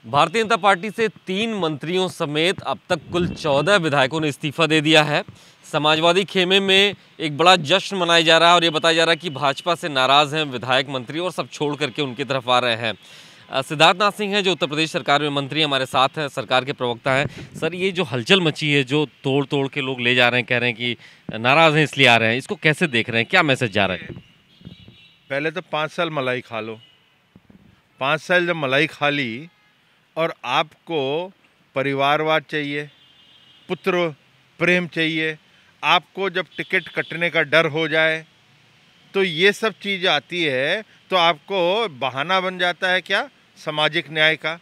Bharatiya Janata party से 3 मंत्रियों समेत अब तक कुल 14 विधायकों ने इस्तीफा दे दिया है। समाजवादी खेमे में एक बड़ा जश्न मनाया जा रहा है और ये बताया जा रहा है कि भाजपा से नाराज़ हैं विधायक मंत्री और सब छोड़ करके उनकी तरफ आ रहे हैं। सिद्धार्थनाथ सिंह हैं जो उत्तर प्रदेश सरकार में मंत्री हमारे साथ हैं, सरकार के प्रवक्ता हैं। सर, ये जो हलचल मची है, जो तोड़ तोड़ के लोग ले जा रहे हैं, कह रहे हैं कि नाराज़ हैं इसलिए आ रहे हैं, इसको कैसे देख रहे हैं, क्या मैसेज जा रहा है? पहले तो 5 साल मलाई खा लो। 5 साल जब मलाई खा ली और आपको परिवारवाद चाहिए, पुत्र प्रेम चाहिए, आपको जब टिकट कटने का डर हो जाए तो ये सब चीज़ आती है तो आपको बहाना बन जाता है क्या सामाजिक न्याय का।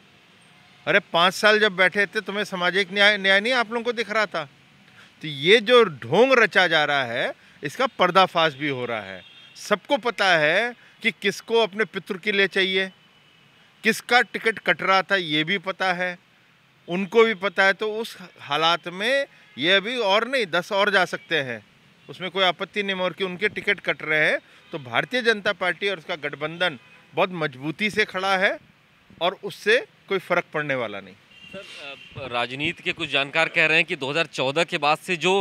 अरे 5 साल जब बैठे थे तुम्हें सामाजिक न्याय नहीं आप लोगों को दिख रहा था? तो ये जो ढोंग रचा जा रहा है इसका पर्दाफाश भी हो रहा है। सबको पता है कि किसको अपने पितृ के लिए चाहिए, किसका टिकट कट रहा था ये भी पता है, उनको भी पता है। तो उस हालात में ये अभी और नहीं 10 और जा सकते हैं, उसमें कोई आपत्ति नहीं। और कि उनके टिकट कट रहे हैं तो भारतीय जनता पार्टी और उसका गठबंधन बहुत मजबूती से खड़ा है और उससे कोई फर्क पड़ने वाला नहीं। सर, राजनीति के कुछ जानकार कह रहे हैं कि 2014 के बाद से जो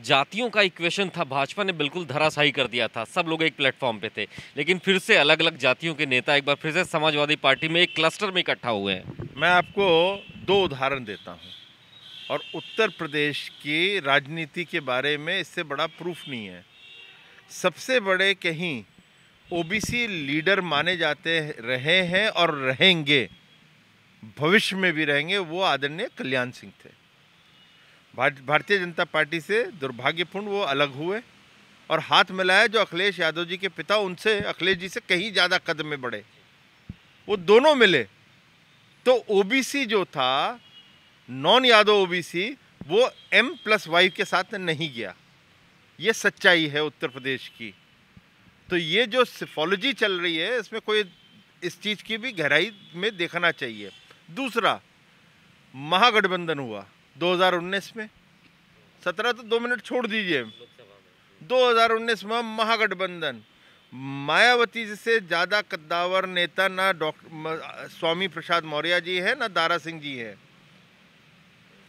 जातियों का इक्वेशन था भाजपा ने बिल्कुल धराशायी कर दिया था। सब लोग एक प्लेटफॉर्म पे थे, लेकिन फिर से अलग अलग जातियों के नेता एक बार फिर से समाजवादी पार्टी में एक क्लस्टर में इकट्ठा हुए हैं। मैं आपको 2 उदाहरण देता हूँ और उत्तर प्रदेश की राजनीति के बारे में इससे बड़ा प्रूफ नहीं है। सबसे बड़े कहीं ओबीसी लीडर माने जाते रहे हैं और रहेंगे, भविष्य में भी रहेंगे, वो आदरणीय कल्याण सिंह थे। भारतीय जनता पार्टी से दुर्भाग्यपूर्ण वो अलग हुए और हाथ मिलाया जो अखिलेश यादव जी के पिता, उनसे अखिलेश जी से कहीं ज़्यादा कदम में बढ़े, वो दोनों मिले। तो ओबीसी जो था, नॉन यादव ओबीसी, वो M+Y के साथ नहीं गया। ये सच्चाई है उत्तर प्रदेश की। तो ये जो सिफोलॉजी चल रही है इसमें कोई इस चीज़ की भी गहराई में देखना चाहिए। दूसरा, महागठबंधन हुआ 2019 में, 17 तो 2 मिनट छोड़ दीजिए, 2019 में महागठबंधन, मायावती से ज़्यादा कद्दावर नेता ना डॉक्टर स्वामी प्रसाद मौर्य जी है ना दारा सिंह जी है।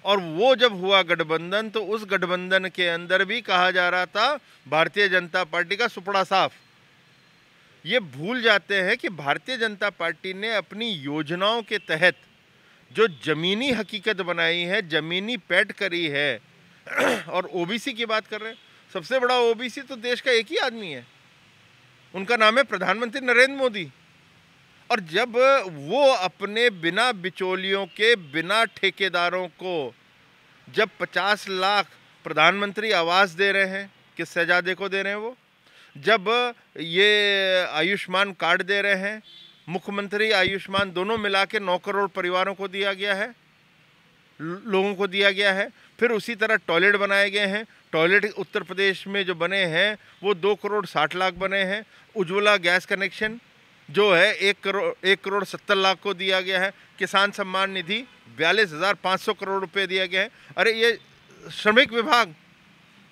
और वो जब हुआ गठबंधन तो उस गठबंधन के अंदर भी कहा जा रहा था भारतीय जनता पार्टी का सुपड़ा साफ। ये भूल जाते हैं कि भारतीय जनता पार्टी ने अपनी योजनाओं के तहत जो जमीनी हकीकत बनाई है, जमीनी पैठ करी है और ओबीसी की बात कर रहे हैं। सबसे बड़ा ओबीसी तो देश का एक ही आदमी है, उनका नाम है प्रधानमंत्री नरेंद्र मोदी। और जब वो अपने बिना बिचौलियों के, बिना ठेकेदारों को जब 50 लाख प्रधानमंत्री आवास दे रहे हैं, किस शहजादे को दे रहे हैं वो, जब ये आयुष्मान कार्ड दे रहे हैं, मुख्यमंत्री आयुष्मान दोनों मिला के 9 करोड़ परिवारों को दिया गया है, लोगों को दिया गया है। फिर उसी तरह टॉयलेट बनाए गए हैं। टॉयलेट उत्तर प्रदेश में जो बने हैं वो 2 करोड़ 60 लाख बने हैं। उज्ज्वला गैस कनेक्शन जो है 1 करोड़ 70 लाख को दिया गया है। किसान सम्मान निधि 42,500 करोड़ रुपए दिया गया है। अरे ये श्रमिक विभाग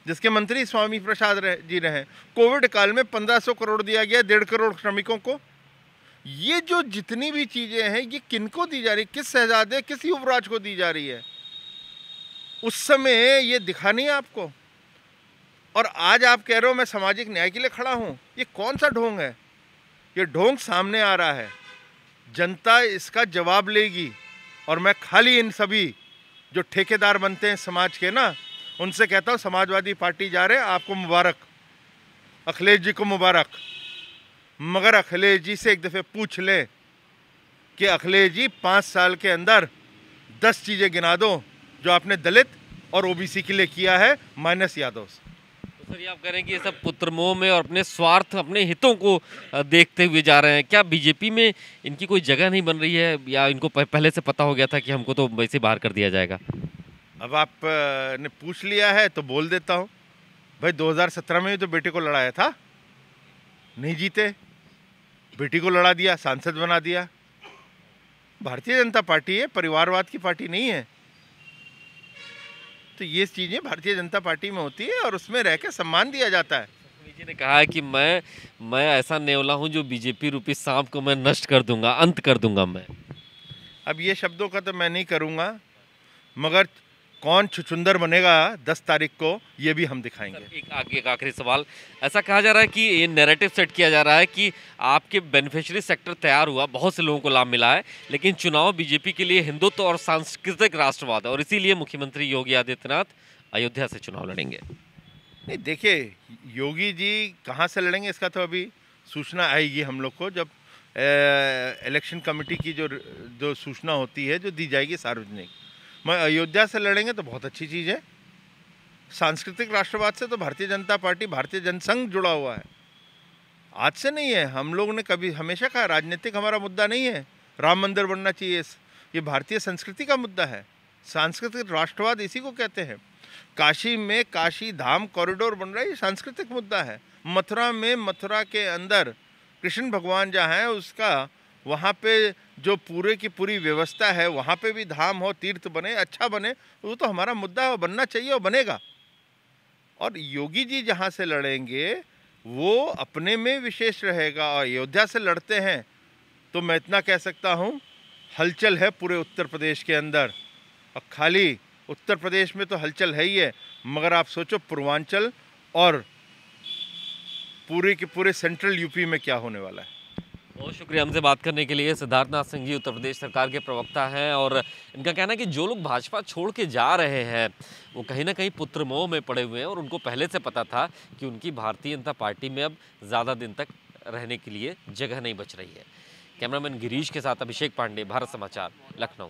जिसके मंत्री स्वामी प्रसाद जी रहे, कोविड काल में 1500 करोड़ दिया गया, 1.5 करोड़ श्रमिकों को। ये जो जितनी भी चीज़ें हैं ये किनको दी जा रही, किस शहजादे, किस युवराज को दी जा रही है? उस समय ये दिखा नहीं आपको। और आज आप कह रहे हो मैं सामाजिक न्याय के लिए खड़ा हूँ। ये कौन सा ढोंग है? ये ढोंग सामने आ रहा है, जनता इसका जवाब लेगी। और मैं खाली इन सभी जो ठेकेदार बनते हैं समाज के ना, उनसे कहता हूँ समाजवादी पार्टी जा रहे हैं, आपको मुबारक, अखिलेश जी को मुबारक। मगर अखिलेश जी से एक दफ़े पूछ लें कि अखिलेश जी 5 साल के अंदर 10 चीज़ें गिना दो जो आपने दलित और ओबीसी के लिए किया है, माइनस यादव से। तो सर, ये आप कह रहे हैं कि ये सब पुत्रमोह में और अपने स्वार्थ, अपने हितों को देखते हुए जा रहे हैं। क्या बीजेपी में इनकी कोई जगह नहीं बन रही है, या इनको पहले से पता हो गया था कि हमको तो वैसे बाहर कर दिया जाएगा? अब आप ने पूछ लिया है तो बोल देता हूँ भाई, 2017 में भी तो बेटे को लड़ाया था, नहीं जीते, बेटी को लड़ा दिया, सांसद बना दिया। भारतीय जनता पार्टी है, परिवारवाद की पार्टी नहीं है। तो ये चीज़ें भारतीय जनता पार्टी में होती है और उसमें रह के सम्मान दिया जाता है। जी ने कहा है कि मैं ऐसा नेवला हूं जो बीजेपी रूपी सांप को मैं नष्ट कर दूंगा, अंत कर दूंगा मैं। अब ये शब्दों का तो मैं नहीं करूँगा, मगर कौन छुछुंदर बनेगा 10 तारीख को ये भी हम दिखाएंगे। एक आखिरी सवाल, ऐसा कहा जा रहा है कि ये नैरेटिव सेट किया जा रहा है कि आपके बेनिफिशियरी सेक्टर तैयार हुआ, बहुत से लोगों को लाभ मिला है, लेकिन चुनाव बीजेपी के लिए हिंदुत्व और सांस्कृतिक राष्ट्रवाद है और इसीलिए मुख्यमंत्री योगी आदित्यनाथ अयोध्या से चुनाव लड़ेंगे। नहीं, देखिए, योगी जी कहाँ से लड़ेंगे इसका तो अभी सूचना आएगी हम लोग को, जब इलेक्शन कमेटी की जो सूचना होती है, जो दी जाएगी सार्वजनिक। मैं अयोध्या से लड़ेंगे तो बहुत अच्छी चीज़ है। सांस्कृतिक राष्ट्रवाद से तो भारतीय जनता पार्टी, भारतीय जनसंघ जुड़ा हुआ है, आज से नहीं है। हम लोग ने कभी हमेशा कहा राजनीतिक हमारा मुद्दा नहीं है, राम मंदिर बनना चाहिए, ये भारतीय संस्कृति का मुद्दा है। सांस्कृतिक राष्ट्रवाद इसी को कहते हैं। काशी में काशी धाम कॉरिडोर बन रहा है, ये सांस्कृतिक मुद्दा है। मथुरा में, मथुरा के अंदर कृष्ण भगवान जहाँ है उसका, वहाँ पे जो पूरे की पूरी व्यवस्था है, वहाँ पे भी धाम हो, तीर्थ बने, अच्छा बने, वो तो हमारा मुद्दा है, बनना चाहिए और बनेगा। और योगी जी जहाँ से लड़ेंगे वो अपने में विशेष रहेगा, और अयोध्या से लड़ते हैं तो मैं इतना कह सकता हूँ, हलचल है पूरे उत्तर प्रदेश के अंदर। और खाली उत्तर प्रदेश में तो हलचल है ही है, मगर आप सोचो पूर्वांचल और पूरे के पूरे सेंट्रल यूपी में क्या होने वाला है। बहुत शुक्रिया हमसे बात करने के लिए। सिद्धार्थनाथ सिंह जी उत्तर प्रदेश सरकार के प्रवक्ता हैं और इनका कहना है कि जो लोग भाजपा छोड़ के जा रहे हैं वो कहीं ना कहीं पुत्र मोह में पड़े हुए हैं और उनको पहले से पता था कि उनकी भारतीय जनता पार्टी में अब ज़्यादा दिन तक रहने के लिए जगह नहीं बच रही है। कैमरामैन गिरीश के साथ अभिषेक पांडे, भारत समाचार, लखनऊ।